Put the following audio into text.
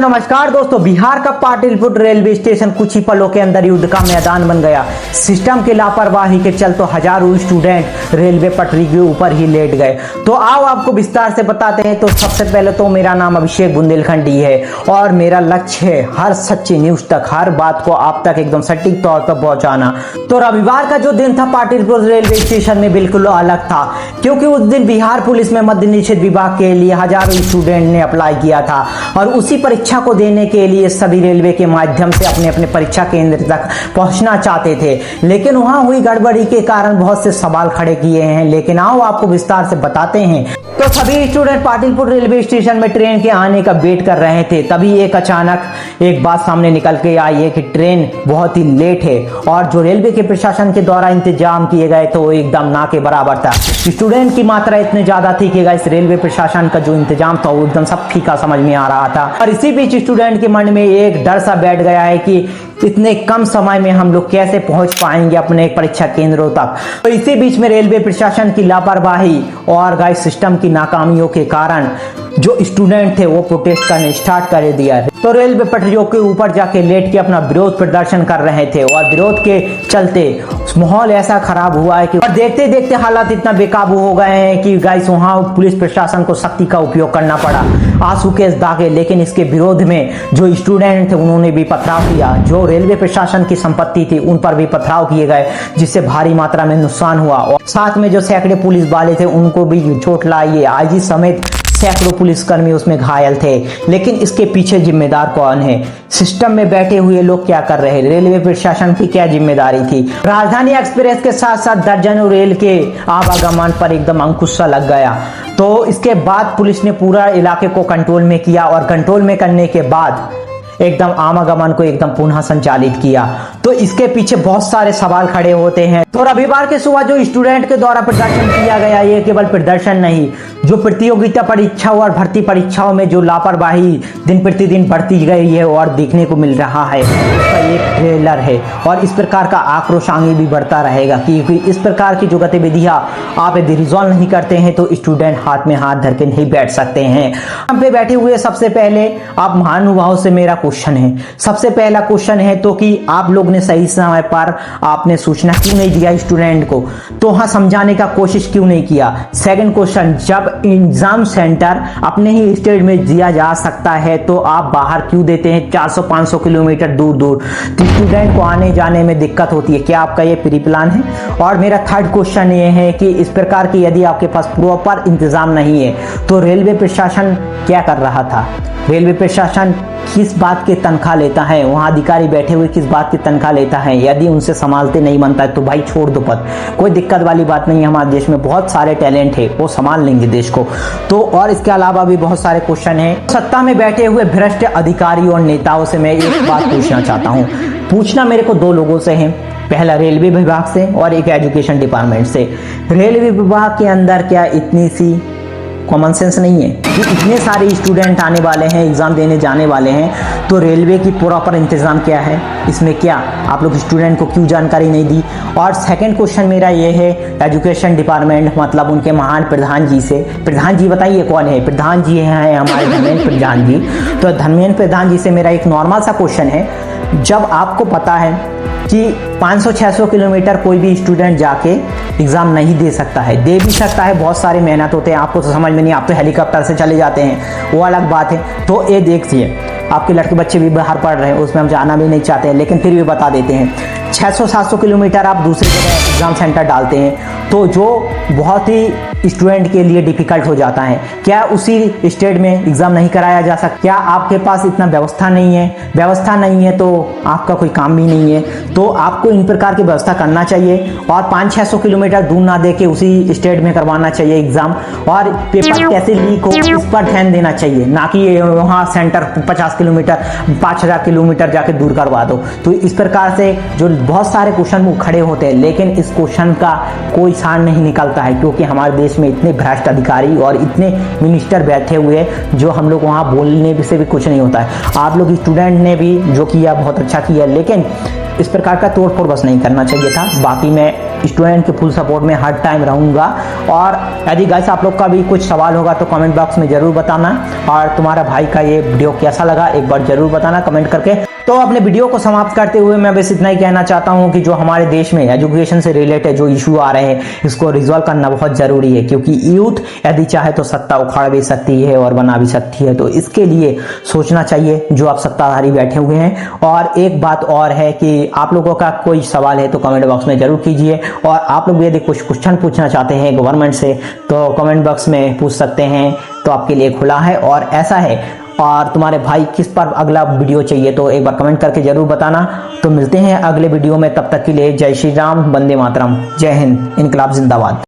नमस्कार दोस्तों, बिहार का पाटलिपुत्र रेलवे स्टेशन कुछ ही पलों के अंदर युद्ध का मैदान बन गया। सिस्टम की लापरवाही के चलते हजारों स्टूडेंट रेलवे पटरी के ऊपर ही लेट गए। तो आओ आपको विस्तार से बताते हैं। तो सबसे पहले तो मेरा नाम अभिषेक बुंदेलखंडी है और मेरा लक्ष्य है हर सच्ची न्यूज तक, हर बात को आप तक एकदम सटीक तौर पर पहुंचाना। तो रविवार का जो दिन था पाटलिपुत्र रेलवे स्टेशन में बिल्कुल अलग था, क्योंकि उस दिन बिहार पुलिस में मद्य निषेध विभाग के लिए हजारों स्टूडेंट ने अप्लाई किया था और उसी परीक्षा को देने के लिए सभी रेलवे के माध्यम से अपने अपने परीक्षा केंद्र तक पहुंचना चाहते थे। लेकिन वहां हुई गड़बड़ी के कारण बहुत से सवाल खड़े किए हैं। लेकिन आओ आपको विस्तार से बताते हैं। तो सभी स्टूडेंट पाटलिपुत्र रेलवे स्टेशन में ट्रेन के आने का वेट कर रहे थे। तभी एक अचानक एक बात सामने निकल के आई है कि ट्रेन बहुत ही लेट है और जो रेलवे के प्रशासन के द्वारा इंतजाम किए गए तो वो एकदम ना के बराबर था। स्टूडेंट की मात्रा इतनी ज्यादा थी कि इस रेलवे प्रशासन का जो इंतजाम था वो एकदम सब फीका समझ में आ रहा था। और इसी बीच स्टूडेंट के मन में एक डर सा बैठ गया है कि इतने कम समय में हम लोग कैसे पहुंच पाएंगे अपने परीक्षा केंद्रों तक। तो इसी बीच में रेलवे प्रशासन की लापरवाही और गाइड सिस्टम की नाकामियों के कारण जो स्टूडेंट थे वो प्रोटेस्ट करने स्टार्ट कर दिया। तो रेलवे पटरियों के ऊपर जाके लेट के अपना विरोध प्रदर्शन कर रहे थे और विरोध के चलते माहौल ऐसा खराब हुआ है कि और देखते देखते हालात इतना बेकाबू हो गए हैं कि गाइस वहां पुलिस प्रशासन को सख्ती का उपयोग करना पड़ा, आंसू के दागे। लेकिन इसके विरोध में जो स्टूडेंट थे उन्होंने भी पथराव किया। जो रेलवे प्रशासन की संपत्ति थी उन पर भी पथराव किए गए, जिससे भारी मात्रा में नुकसान हुआ और साथ में जो सैकड़े पुलिस वाले थे उनको भी चोट लाई है। आईजी समेत सैकड़ों पुलिसकर्मी उसमें घायल थे। लेकिन इसके पीछे जिम्मेदार कौन है? सिस्टम में बैठे हुए लोग क्या कर रहे हैं? रेलवे प्रशासन की क्या जिम्मेदारी थी? राजधानी एक्सप्रेस के साथ साथ दर्जनों रेल के आवागमन पर एकदम अंकुश सा लग गया। तो इसके बाद पुलिस ने पूरा इलाके को कंट्रोल में किया और कंट्रोल में करने के बाद एकदम आवागमन को एकदम पुनः संचालित किया। तो इसके पीछे बहुत सारे सवाल खड़े होते हैं। तो रविवार के सुबह जो स्टूडेंट के द्वारा प्रदर्शन किया गया, ये केवल प्रदर्शन नहीं, जो प्रतियोगिता परीक्षाओं और भर्ती परीक्षाओं में जो लापरवाही दिन प्रतिदिन बढ़ती गई है और देखने को मिल रहा है, उसका एक ट्रेलर है। और इस प्रकार का आक्रोश आगे भी बढ़ता रहेगा, क्योंकि इस प्रकार की जो गतिविधियां आप यदि रिजॉल्व नहीं करते हैं तो स्टूडेंट हाथ में हाथ धर के नहीं बैठ सकते हैं। हम पे बैठे हुए सबसे पहले आप महानुभावों से मेरा क्वेश्चन है, सबसे पहला क्वेश्चन है तो कि आप लोग ने सही समय पर आपने सूचना क्यों नहीं दिया स्टूडेंट को? तो हाँ, समझाने का कोशिश क्यों नहीं किया? सेकंड क्वेश्चन, जब एग्जाम सेंटर अपने ही स्टेट में दिया जा सकता है तो आप बाहर क्यों देते हैं 400-500 किलोमीटर दूर दूर? तो स्टूडेंट को आने जाने में दिक्कत होती है। क्या आपका ये प्री प्लान है? और मेरा थर्ड क्वेश्चन ये है कि इस प्रकार की यदि आपके पास प्रॉपर इंतजाम नहीं है तो रेलवे प्रशासन क्या कर रहा था? रेलवे प्रशासन किस बात की तनख्वाह लेता है? वहां अधिकारी बैठे हुए किस बात की तनख्वाह लेता है? यदि उनसे संभालते नहीं बनता है तो भाई छोड़ दो पद, कोई दिक्कत वाली बात नहीं है। हमारे देश में बहुत सारे टैलेंट है, वो संभाल लेंगे देश को। तो और इसके अलावा भी बहुत सारे क्वेश्चन हैं। सत्ता में बैठे हुए भ्रष्ट अधिकारी और नेताओं से मैं एक बात पूछना चाहता हूँ। पूछना मेरे को दो लोगों से है, पहला रेलवे विभाग से और एक एजुकेशन डिपार्टमेंट से। रेलवे विभाग के अंदर क्या इतनी सी कॉमन सेंस नहीं है कि इतने सारे स्टूडेंट आने वाले हैं, एग्जाम देने जाने वाले हैं, तो रेलवे की प्रॉपर इंतजाम क्या है इसमें? क्या आप लोग स्टूडेंट को क्यों जानकारी नहीं दी? और सेकंड क्वेश्चन मेरा ये है एजुकेशन डिपार्टमेंट मतलब उनके महान प्रधान जी से। प्रधान जी बताइए कौन है? प्रधान जी हैं हमारे धर्मेंद्र प्रधान जी। तो धर्मेंद्र प्रधान जी से मेरा एक नॉर्मल सा क्वेश्चन है, जब आपको पता है कि 500-600 किलोमीटर कोई भी स्टूडेंट जाके एग्जाम नहीं दे सकता है, दे भी सकता है, बहुत सारे मेहनत होते हैं, आपको तो समझ में नहीं, आप तो हेलीकॉप्टर से चले जाते हैं, वो अलग बात है। तो ये देखिए, आपके लड़के बच्चे भी बाहर पढ़ रहे हैं, उसमें हम जाना भी नहीं चाहते हैं, लेकिन फिर भी बता देते हैं 600-700 किलोमीटर आप दूसरी जगह एग्जाम सेंटर डालते हैं तो जो बहुत ही स्टूडेंट के लिए डिफिकल्ट हो जाता है। क्या उसी स्टेट में एग्जाम नहीं कराया जा सकता? क्या आपके पास इतना व्यवस्था नहीं है? व्यवस्था नहीं है तो आपका कोई काम भी नहीं है। तो आपको इन प्रकार की व्यवस्था करना चाहिए और 500-600 किलोमीटर दूर ना दे के उसी स्टेट में करवाना चाहिए एग्जाम। और पेपर कैसे लीक हो इस पर ध्यान देना चाहिए, ना कि वहाँ सेंटर 50 किलोमीटर 5000 किलोमीटर जाके दूर करवा दो। तो इस प्रकार से जो बहुत सारे क्वेश्चन खड़े होते हैं, लेकिन इस क्वेश्चन का कोई सार नहीं निकलता है, क्योंकि हमारे देश में इतने भ्रष्ट अधिकारी और इतने मिनिस्टर बैठे हुए हैं जो हम लोग वहाँ बोलने से भी कुछ नहीं होता है। आप लोग स्टूडेंट ने भी जो किया बहुत अच्छा किया, लेकिन इस प्रकार का तोड़ फोड़ बस नहीं करना चाहिए था। बाकी मैं स्टूडेंट के फुल सपोर्ट में हर टाइम रहूँगा। और यदि गाइस आप लोग का भी कुछ सवाल होगा तो कमेंट बॉक्स में ज़रूर बताना, और तुम्हारा भाई का ये वीडियो कैसा लगा एक बार ज़रूर बताना कमेंट करके। तो अपने वीडियो को समाप्त करते हुए मैं बस इतना ही कहना चाहता हूँ कि जो हमारे देश में एजुकेशन से रिलेटेड जो इशू आ रहे हैं इसको रिजॉल्व करना बहुत ज़रूरी है, क्योंकि यूथ यदि चाहे तो सत्ता उखाड़ भी सकती है और बना भी सकती है। तो इसके लिए सोचना चाहिए जो आप सत्ताधारी बैठे हुए हैं। और एक बात और है कि आप लोगों का कोई सवाल है तो कमेंट बॉक्स में ज़रूर कीजिए, और आप लोग यदि कुछ क्वेश्चन पूछना चाहते हैं गवर्नमेंट से तो कमेंट बॉक्स में पूछ सकते हैं, तो आपके लिए खुला है। और ऐसा है, और तुम्हारे भाई किस पर अगला वीडियो चाहिए तो एक बार कमेंट करके जरूर बताना। तो मिलते हैं अगले वीडियो में, तब तक के लिए जय श्री राम, वंदे मातरम, जय हिंद, इनकलाब जिंदाबाद।